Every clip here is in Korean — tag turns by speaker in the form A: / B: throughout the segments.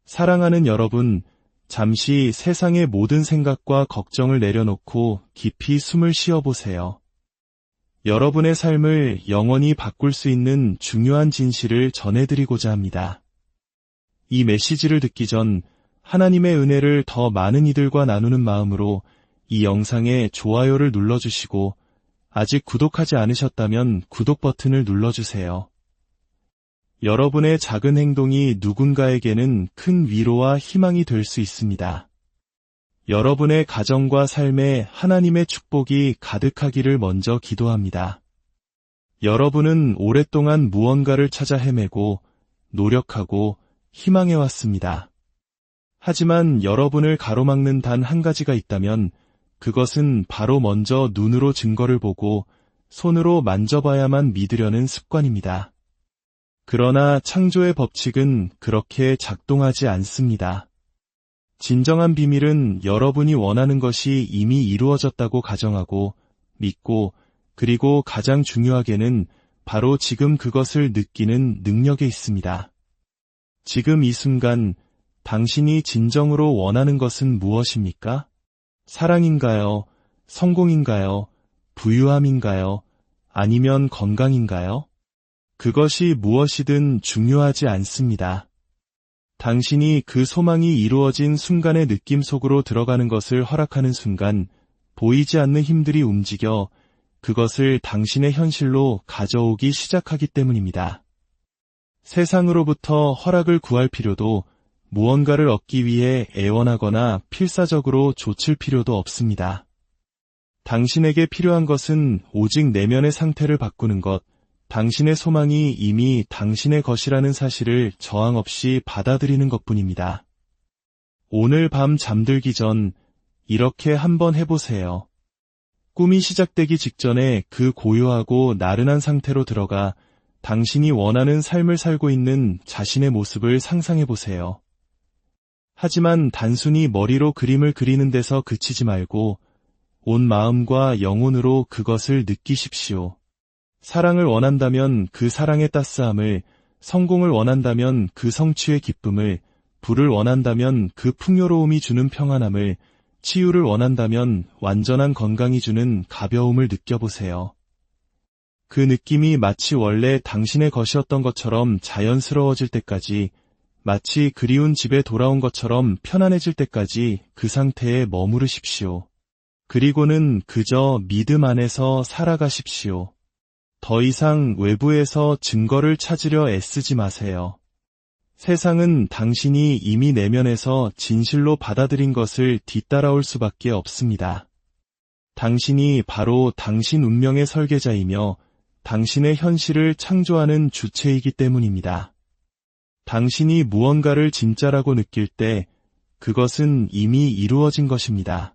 A: 사랑하는 여러분, 잠시 세상의 모든 생각과 걱정을 내려놓고 깊이 숨을 쉬어보세요. 여러분의 삶을 영원히 바꿀 수 있는 중요한 진실을 전해드리고자 합니다. 이 메시지를 듣기 전 하나님의 은혜를 더 많은 이들과 나누는 마음으로 이 영상에 좋아요를 눌러주시고 아직 구독하지 않으셨다면 구독 버튼을 눌러주세요. 여러분의 작은 행동이 누군가에게는 큰 위로와 희망이 될 수 있습니다. 여러분의 가정과 삶에 하나님의 축복이 가득하기를 먼저 기도합니다. 여러분은 오랫동안 무언가를 찾아 헤매고 노력하고 희망해왔습니다. 하지만 여러분을 가로막는 단 한 가지가 있다면 그것은 바로 먼저 눈으로 증거를 보고 손으로 만져봐야만 믿으려는 습관입니다. 그러나 창조의 법칙은 그렇게 작동하지 않습니다. 진정한 비밀은 여러분이 원하는 것이 이미 이루어졌다고 가정하고 믿고 그리고 가장 중요하게는 바로 지금 그것을 느끼는 능력에 있습니다. 지금 이 순간 당신이 진정으로 원하는 것은 무엇입니까? 사랑인가요? 성공인가요? 부유함인가요? 아니면 건강인가요? 그것이 무엇이든 중요하지 않습니다. 당신이 그 소망이 이루어진 순간의 느낌 속으로 들어가는 것을 허락하는 순간 보이지 않는 힘들이 움직여 그것을 당신의 현실로 가져오기 시작하기 때문입니다. 세상으로부터 허락을 구할 필요도 무언가를 얻기 위해 애원하거나 필사적으로 좇을 필요도 없습니다. 당신에게 필요한 것은 오직 내면의 상태를 바꾸는 것, 당신의 소망이 이미 당신의 것이라는 사실을 저항 없이 받아들이는 것뿐입니다. 오늘 밤 잠들기 전 이렇게 한번 해보세요. 꿈이 시작되기 직전에 그 고요하고 나른한 상태로 들어가 당신이 원하는 삶을 살고 있는 자신의 모습을 상상해보세요. 하지만 단순히 머리로 그림을 그리는 데서 그치지 말고 온 마음과 영혼으로 그것을 느끼십시오. 사랑을 원한다면 그 사랑의 따스함을, 성공을 원한다면 그 성취의 기쁨을, 부를 원한다면 그 풍요로움이 주는 평안함을, 치유를 원한다면 완전한 건강이 주는 가벼움을 느껴보세요. 그 느낌이 마치 원래 당신의 것이었던 것처럼 자연스러워질 때까지, 마치 그리운 집에 돌아온 것처럼 편안해질 때까지 그 상태에 머무르십시오. 그리고는 그저 믿음 안에서 살아가십시오. 더 이상 외부에서 증거를 찾으려 애쓰지 마세요. 세상은 당신이 이미 내면에서 진실로 받아들인 것을 뒤따라올 수밖에 없습니다. 당신이 바로 당신 운명의 설계자이며 당신의 현실을 창조하는 주체이기 때문입니다. 당신이 무언가를 진짜라고 느낄 때 그것은 이미 이루어진 것입니다.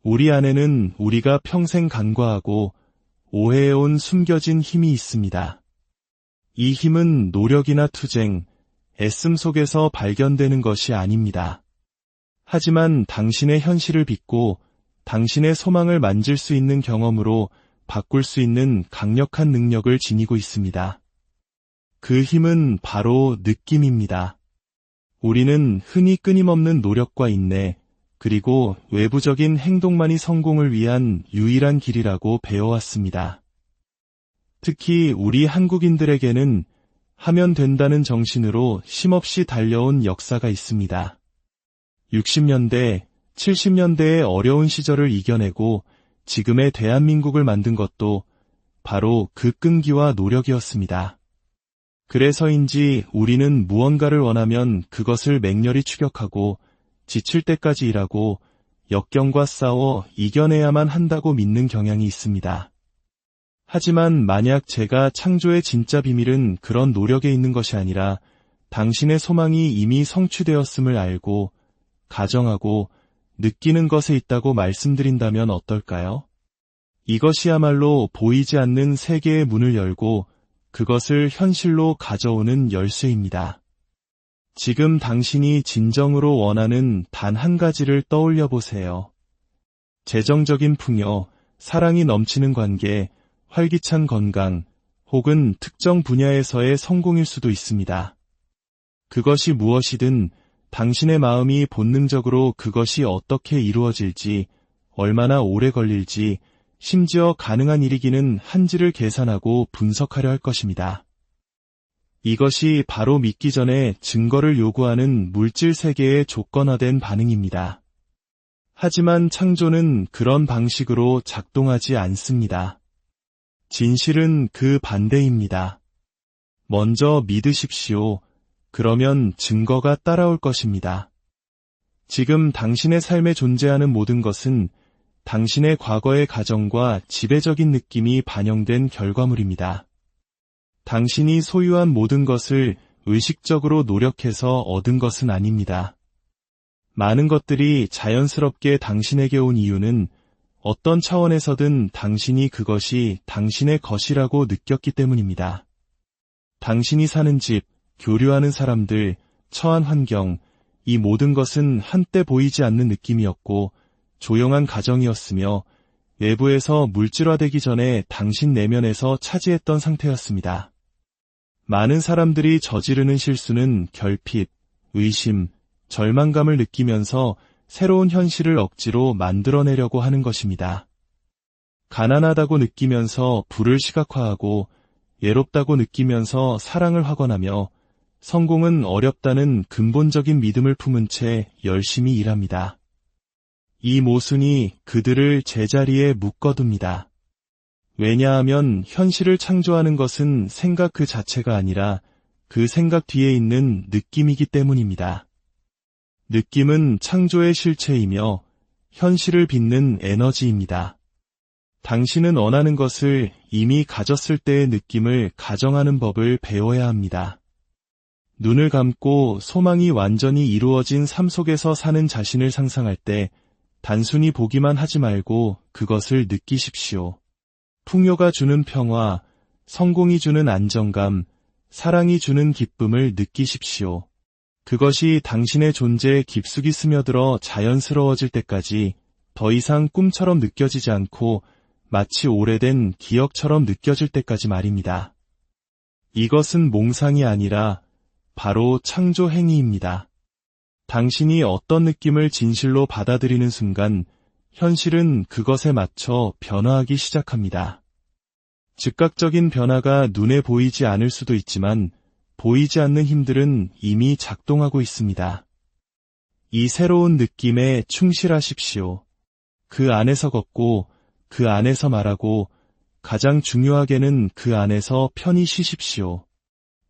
A: 우리 안에는 우리가 평생 간과하고 오해해온 숨겨진 힘이 있습니다. 이 힘은 노력이나 투쟁, 애씀 속에서 발견되는 것이 아닙니다. 하지만 당신의 현실을 빚고 당신의 소망을 만질 수 있는 경험으로 바꿀 수 있는 강력한 능력을 지니고 있습니다. 그 힘은 바로 느낌입니다. 우리는 흔히 끊임없는 노력과 인내, 그리고 외부적인 행동만이 성공을 위한 유일한 길이라고 배워왔습니다. 특히 우리 한국인들에게는 하면 된다는 정신으로 쉼없이 달려온 역사가 있습니다. 60년대, 70년대의 어려운 시절을 이겨내고 지금의 대한민국을 만든 것도 바로 그 끈기와 노력이었습니다. 그래서인지 우리는 무언가를 원하면 그것을 맹렬히 추격하고 지칠 때까지 일하고 역경과 싸워 이겨내야만 한다고 믿는 경향이 있습니다. 하지만 만약 제가 창조의 진짜 비밀은 그런 노력에 있는 것이 아니라 당신의 소망이 이미 성취되었음을 알고 가정하고 느끼는 것에 있다고 말씀드린다면 어떨까요? 이것이야말로 보이지 않는 세계의 문을 열고 그것을 현실로 가져오는 열쇠입니다. 지금 당신이 진정으로 원하는 단 한 가지를 떠올려 보세요. 재정적인 풍요, 사랑이 넘치는 관계, 활기찬 건강, 혹은 특정 분야에서의 성공일 수도 있습니다. 그것이 무엇이든 당신의 마음이 본능적으로 그것이 어떻게 이루어질지, 얼마나 오래 걸릴지, 심지어 가능한 일이기는 한지를 계산하고 분석하려 할 것입니다. 이것이 바로 믿기 전에 증거를 요구하는 물질 세계의 조건화된 반응입니다. 하지만 창조는 그런 방식으로 작동하지 않습니다. 진실은 그 반대입니다. 먼저 믿으십시오. 그러면 증거가 따라올 것입니다. 지금 당신의 삶에 존재하는 모든 것은 당신의 과거의 가정과 지배적인 느낌이 반영된 결과물입니다. 당신이 소유한 모든 것을 의식적으로 노력해서 얻은 것은 아닙니다. 많은 것들이 자연스럽게 당신에게 온 이유는 어떤 차원에서든 당신이 그것이 당신의 것이라고 느꼈기 때문입니다. 당신이 사는 집, 교류하는 사람들, 처한 환경, 이 모든 것은 한때 보이지 않는 느낌이었고 조용한 가정이었으며 외부에서 물질화되기 전에 당신 내면에서 차지했던 상태였습니다. 많은 사람들이 저지르는 실수는 결핍, 의심, 절망감을 느끼면서 새로운 현실을 억지로 만들어내려고 하는 것입니다. 가난하다고 느끼면서 부를 시각화하고 외롭다고 느끼면서 사랑을 확언하며 성공은 어렵다는 근본적인 믿음을 품은 채 열심히 일합니다. 이 모순이 그들을 제자리에 묶어둡니다. 왜냐하면 현실을 창조하는 것은 생각 그 자체가 아니라 그 생각 뒤에 있는 느낌이기 때문입니다. 느낌은 창조의 실체이며 현실을 빚는 에너지입니다. 당신은 원하는 것을 이미 가졌을 때의 느낌을 가정하는 법을 배워야 합니다. 눈을 감고 소망이 완전히 이루어진 삶 속에서 사는 자신을 상상할 때 단순히 보기만 하지 말고 그것을 느끼십시오. 풍요가 주는 평화, 성공이 주는 안정감, 사랑이 주는 기쁨을 느끼십시오. 그것이 당신의 존재에 깊숙이 스며들어 자연스러워질 때까지 더 이상 꿈처럼 느껴지지 않고 마치 오래된 기억처럼 느껴질 때까지 말입니다. 이것은 몽상이 아니라 바로 창조 행위입니다. 당신이 어떤 느낌을 진실로 받아들이는 순간 현실은 그것에 맞춰 변화하기 시작합니다. 즉각적인 변화가 눈에 보이지 않을 수도 있지만 보이지 않는 힘들은 이미 작동하고 있습니다. 이 새로운 느낌에 충실하십시오. 그 안에서 걷고 그 안에서 말하고 가장 중요하게는 그 안에서 편히 쉬십시오.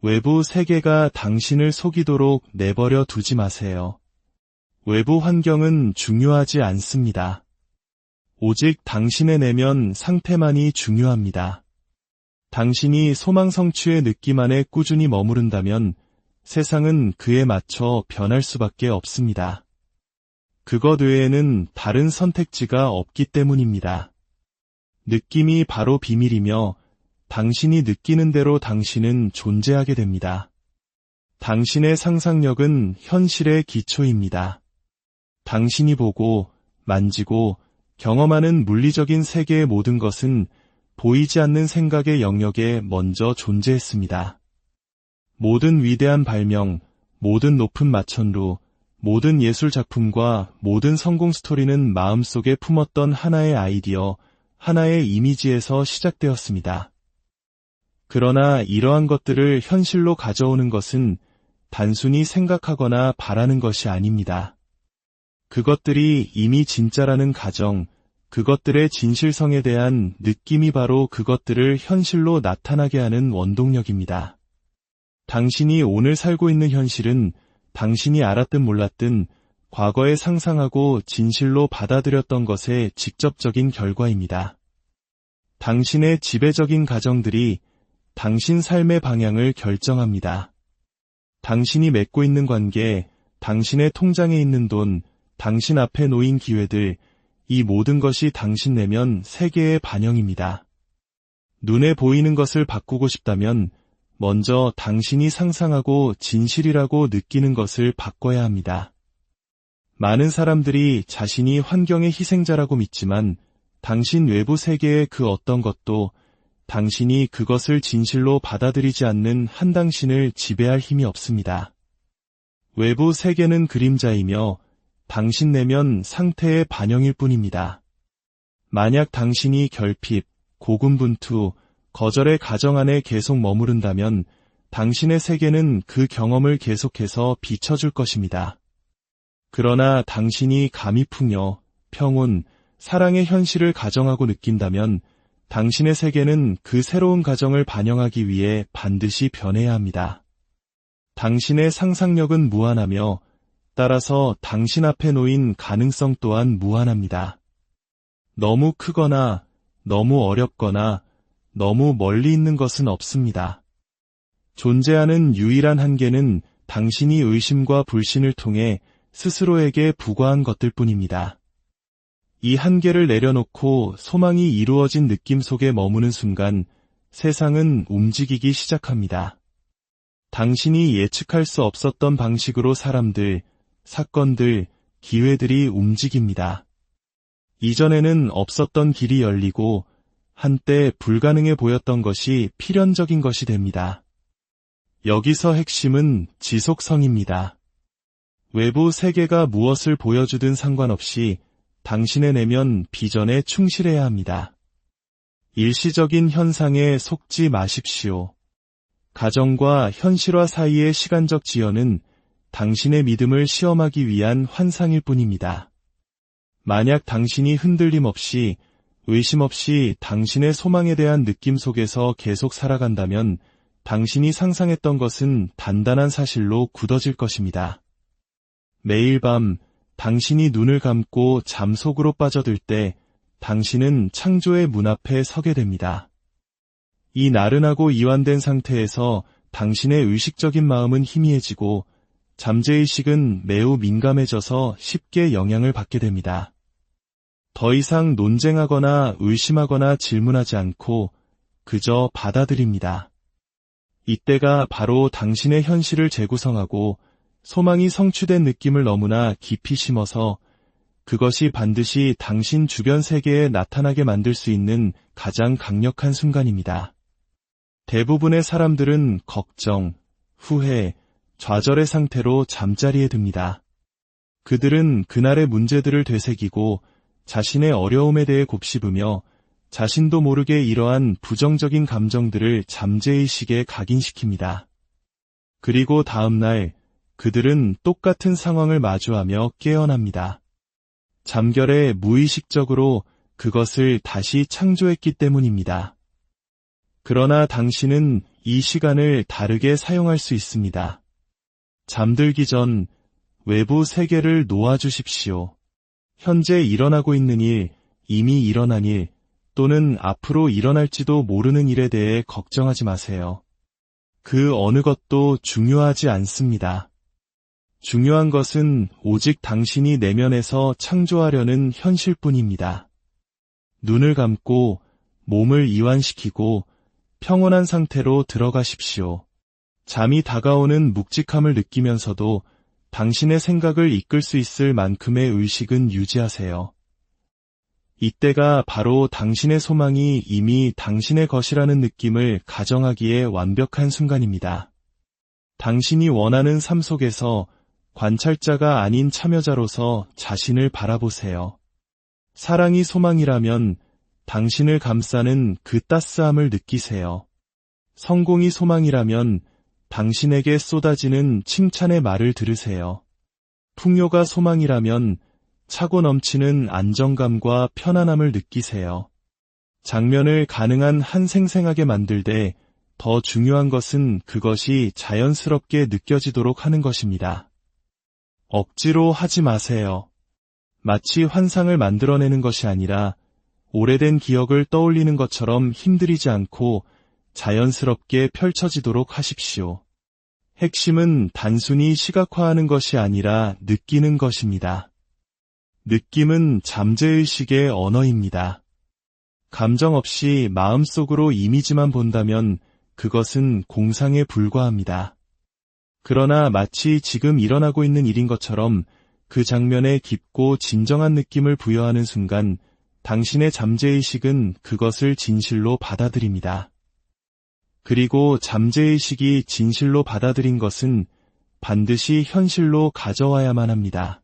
A: 외부 세계가 당신을 속이도록 내버려 두지 마세요. 외부 환경은 중요하지 않습니다. 오직 당신의 내면 상태만이 중요합니다. 당신이 소망 성취의 느낌 안에 꾸준히 머무른다면 세상은 그에 맞춰 변할 수밖에 없습니다. 그것 외에는 다른 선택지가 없기 때문입니다. 느낌이 바로 비밀이며 당신이 느끼는 대로 당신은 존재하게 됩니다. 당신의 상상력은 현실의 기초입니다. 당신이 보고, 만지고, 경험하는 물리적인 세계의 모든 것은 보이지 않는 생각의 영역에 먼저 존재했습니다. 모든 위대한 발명, 모든 높은 마천루, 모든 예술 작품과 모든 성공 스토리는 마음속에 품었던 하나의 아이디어, 하나의 이미지에서 시작되었습니다. 그러나 이러한 것들을 현실로 가져오는 것은 단순히 생각하거나 바라는 것이 아닙니다. 그것들이 이미 진짜라는 가정, 그것들의 진실성에 대한 느낌이 바로 그것들을 현실로 나타나게 하는 원동력입니다. 당신이 오늘 살고 있는 현실은 당신이 알았든 몰랐든 과거에 상상하고 진실로 받아들였던 것의 직접적인 결과입니다. 당신의 지배적인 가정들이 당신 삶의 방향을 결정합니다. 당신이 맺고 있는 관계, 당신의 통장에 있는 돈, 당신 앞에 놓인 기회들, 이 모든 것이 당신 내면 세계의 반영입니다. 눈에 보이는 것을 바꾸고 싶다면 먼저 당신이 상상하고 진실이라고 느끼는 것을 바꿔야 합니다. 많은 사람들이 자신이 환경의 희생자라고 믿지만 당신 외부 세계의 그 어떤 것도 당신이 그것을 진실로 받아들이지 않는 한 당신을 지배할 힘이 없습니다. 외부 세계는 그림자이며 당신 내면 상태의 반영일 뿐입니다. 만약 당신이 결핍, 고군분투, 거절의 가정 안에 계속 머무른다면 당신의 세계는 그 경험을 계속해서 비춰줄 것입니다. 그러나 당신이 감히 풍요, 평온, 사랑의 현실을 가정하고 느낀다면 당신의 세계는 그 새로운 가정을 반영하기 위해 반드시 변해야 합니다. 당신의 상상력은 무한하며 따라서 당신 앞에 놓인 가능성 또한 무한합니다. 너무 크거나 너무 어렵거나 너무 멀리 있는 것은 없습니다. 존재하는 유일한 한계는 당신이 의심과 불신을 통해 스스로에게 부과한 것들 뿐입니다. 이 한계를 내려놓고 소망이 이루어진 느낌 속에 머무는 순간 세상은 움직이기 시작합니다. 당신이 예측할 수 없었던 방식으로 사람들, 사건들, 기회들이 움직입니다. 이전에는 없었던 길이 열리고 한때 불가능해 보였던 것이 필연적인 것이 됩니다. 여기서 핵심은 지속성입니다. 외부 세계가 무엇을 보여주든 상관없이 당신의 내면 비전에 충실해야 합니다. 일시적인 현상에 속지 마십시오. 가정과 현실화 사이의 시간적 지연은 당신의 믿음을 시험하기 위한 환상일 뿐입니다. 만약 당신이 흔들림 없이, 의심 없이 당신의 소망에 대한 느낌 속에서 계속 살아간다면 당신이 상상했던 것은 단단한 사실로 굳어질 것입니다. 매일 밤 당신이 눈을 감고 잠 속으로 빠져들 때 당신은 창조의 문 앞에 서게 됩니다. 이 나른하고 이완된 상태에서 당신의 의식적인 마음은 희미해지고 잠재의식은 매우 민감해져서 쉽게 영향을 받게 됩니다. 더 이상 논쟁하거나 의심하거나 질문하지 않고 그저 받아들입니다. 이때가 바로 당신의 현실을 재구성하고 소망이 성취된 느낌을 너무나 깊이 심어서 그것이 반드시 당신 주변 세계에 나타나게 만들 수 있는 가장 강력한 순간입니다. 대부분의 사람들은 걱정, 후회, 좌절의 상태로 잠자리에 듭니다. 그들은 그날의 문제들을 되새기고 자신의 어려움에 대해 곱씹으며 자신도 모르게 이러한 부정적인 감정들을 잠재의식에 각인시킵니다. 그리고 다음날 그들은 똑같은 상황을 마주하며 깨어납니다. 잠결에 무의식적으로 그것을 다시 창조했기 때문입니다. 그러나 당신은 이 시간을 다르게 사용할 수 있습니다. 잠들기 전 외부 세계를 놓아주십시오. 현재 일어나고 있는 일, 이미 일어난 일, 또는 앞으로 일어날지도 모르는 일에 대해 걱정하지 마세요. 그 어느 것도 중요하지 않습니다. 중요한 것은 오직 당신이 내면에서 창조하려는 현실뿐입니다. 눈을 감고 몸을 이완시키고 평온한 상태로 들어가십시오. 잠이 다가오는 묵직함을 느끼면서도 당신의 생각을 이끌 수 있을 만큼의 의식은 유지하세요. 이때가 바로 당신의 소망이 이미 당신의 것이라는 느낌을 가정하기에 완벽한 순간입니다. 당신이 원하는 삶 속에서 관찰자가 아닌 참여자로서 자신을 바라보세요. 사랑이 소망이라면 당신을 감싸는 그 따스함을 느끼세요. 성공이 소망이라면 당신에게 쏟아지는 칭찬의 말을 들으세요. 풍요가 소망이라면 차고 넘치는 안정감과 편안함을 느끼세요. 장면을 가능한 한 생생하게 만들되 더 중요한 것은 그것이 자연스럽게 느껴지도록 하는 것입니다. 억지로 하지 마세요. 마치 환상을 만들어내는 것이 아니라 오래된 기억을 떠올리는 것처럼 힘들이지 않고 자연스럽게 펼쳐지도록 하십시오. 핵심은 단순히 시각화하는 것이 아니라 느끼는 것입니다. 느낌은 잠재의식의 언어입니다. 감정 없이 마음속으로 이미지만 본다면 그것은 공상에 불과합니다. 그러나 마치 지금 일어나고 있는 일인 것처럼 그 장면에 깊고 진정한 느낌을 부여하는 순간 당신의 잠재의식은 그것을 진실로 받아들입니다. 그리고 잠재의식이 진실로 받아들인 것은 반드시 현실로 가져와야만 합니다.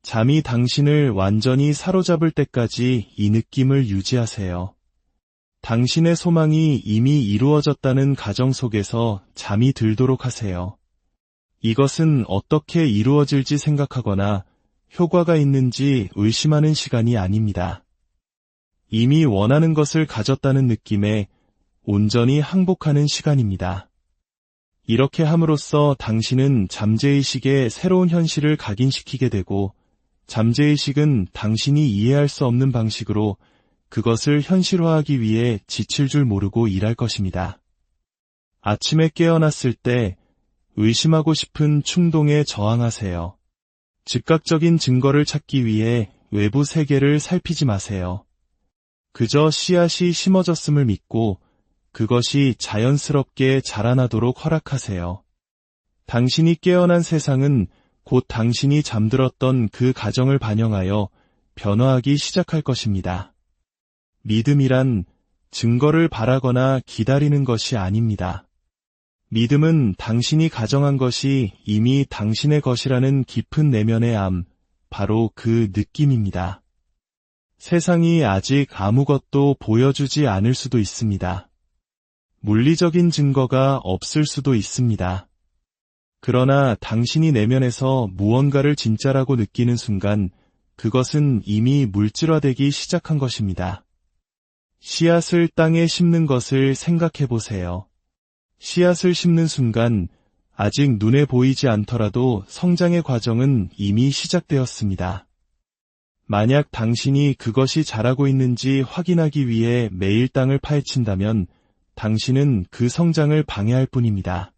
A: 잠이 당신을 완전히 사로잡을 때까지 이 느낌을 유지하세요. 당신의 소망이 이미 이루어졌다는 가정 속에서 잠이 들도록 하세요. 이것은 어떻게 이루어질지 생각하거나 효과가 있는지 의심하는 시간이 아닙니다. 이미 원하는 것을 가졌다는 느낌에 온전히 항복하는 시간입니다. 이렇게 함으로써 당신은 잠재의식의 새로운 현실을 각인시키게 되고 잠재의식은 당신이 이해할 수 없는 방식으로 그것을 현실화하기 위해 지칠 줄 모르고 일할 것입니다. 아침에 깨어났을 때 의심하고 싶은 충동에 저항하세요. 즉각적인 증거를 찾기 위해 외부 세계를 살피지 마세요. 그저 씨앗이 심어졌음을 믿고 그것이 자연스럽게 자라나도록 허락하세요. 당신이 깨어난 세상은 곧 당신이 잠들었던 그 가정을 반영하여 변화하기 시작할 것입니다. 믿음이란 증거를 바라거나 기다리는 것이 아닙니다. 믿음은 당신이 가정한 것이 이미 당신의 것이라는 깊은 내면의 암, 바로 그 느낌입니다. 세상이 아직 아무것도 보여주지 않을 수도 있습니다. 물리적인 증거가 없을 수도 있습니다. 그러나 당신이 내면에서 무언가를 진짜라고 느끼는 순간 그것은 이미 물질화되기 시작한 것입니다. 씨앗을 땅에 심는 것을 생각해 보세요. 씨앗을 심는 순간 아직 눈에 보이지 않더라도 성장의 과정은 이미 시작되었습니다. 만약 당신이 그것이 자라고 있는지 확인하기 위해 매일 땅을 파헤친다면 당신은 그 성장을 방해할 뿐입니다.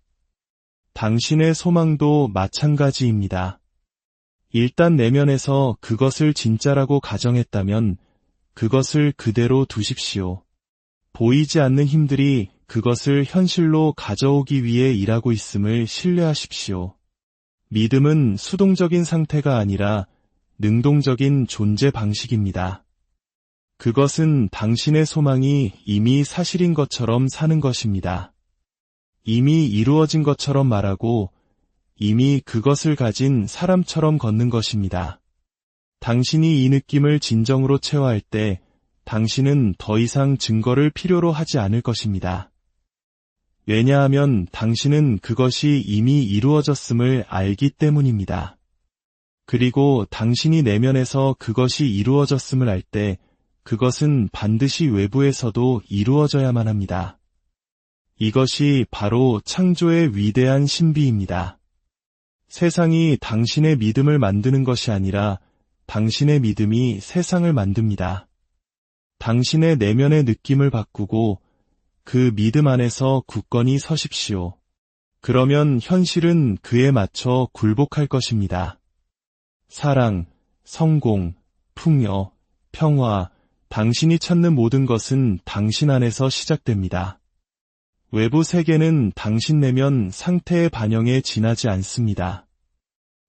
A: 당신의 소망도 마찬가지입니다. 일단 내면에서 그것을 진짜라고 가정했다면 그것을 그대로 두십시오. 보이지 않는 힘들이 그것을 현실로 가져오기 위해 일하고 있음을 신뢰하십시오. 믿음은 수동적인 상태가 아니라 능동적인 존재 방식입니다. 그것은 당신의 소망이 이미 사실인 것처럼 사는 것입니다. 이미 이루어진 것처럼 말하고 이미 그것을 가진 사람처럼 걷는 것입니다. 당신이 이 느낌을 진정으로 체화할 때 당신은 더 이상 증거를 필요로 하지 않을 것입니다. 왜냐하면 당신은 그것이 이미 이루어졌음을 알기 때문입니다. 그리고 당신이 내면에서 그것이 이루어졌음을 알 때 그것은 반드시 외부에서도 이루어져야만 합니다. 이것이 바로 창조의 위대한 신비입니다. 세상이 당신의 믿음을 만드는 것이 아니라 당신의 믿음이 세상을 만듭니다. 당신의 내면의 느낌을 바꾸고 그 믿음 안에서 굳건히 서십시오. 그러면 현실은 그에 맞춰 굴복할 것입니다. 사랑, 성공, 풍요, 평화, 당신이 찾는 모든 것은 당신 안에서 시작됩니다. 외부 세계는 당신 내면 상태의 반영에 지나지 않습니다.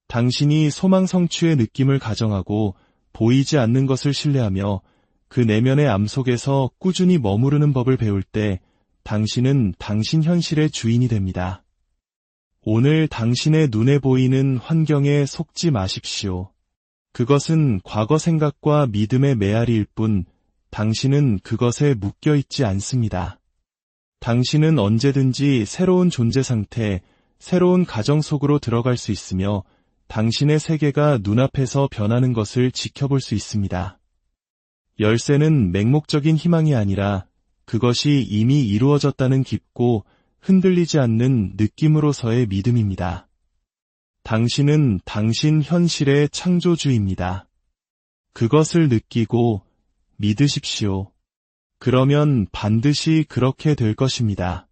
A: 당신이 소망 성취의 느낌을 가정하고 보이지 않는 것을 신뢰하며 그 내면의 암 속에서 꾸준히 머무르는 법을 배울 때 당신은 당신 현실의 주인이 됩니다. 오늘 당신의 눈에 보이는 환경에 속지 마십시오. 그것은 과거 생각과 믿음의 메아리일 뿐 당신은 그것에 묶여있지 않습니다. 당신은 언제든지 새로운 존재 상태, 새로운 가정 속으로 들어갈 수 있으며 당신의 세계가 눈앞에서 변하는 것을 지켜볼 수 있습니다. 열쇠는 맹목적인 희망이 아니라 그것이 이미 이루어졌다는 깊고 흔들리지 않는 느낌으로서의 믿음입니다. 당신은 당신 현실의 창조주입니다. 그것을 느끼고 믿으십시오. 그러면 반드시 그렇게 될 것입니다.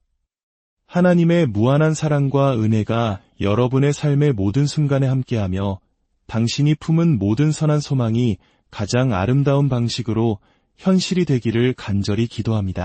A: 하나님의 무한한 사랑과 은혜가 여러분의 삶의 모든 순간에 함께하며 당신이 품은 모든 선한 소망이 가장 아름다운 방식으로 현실이 되기를 간절히 기도합니다.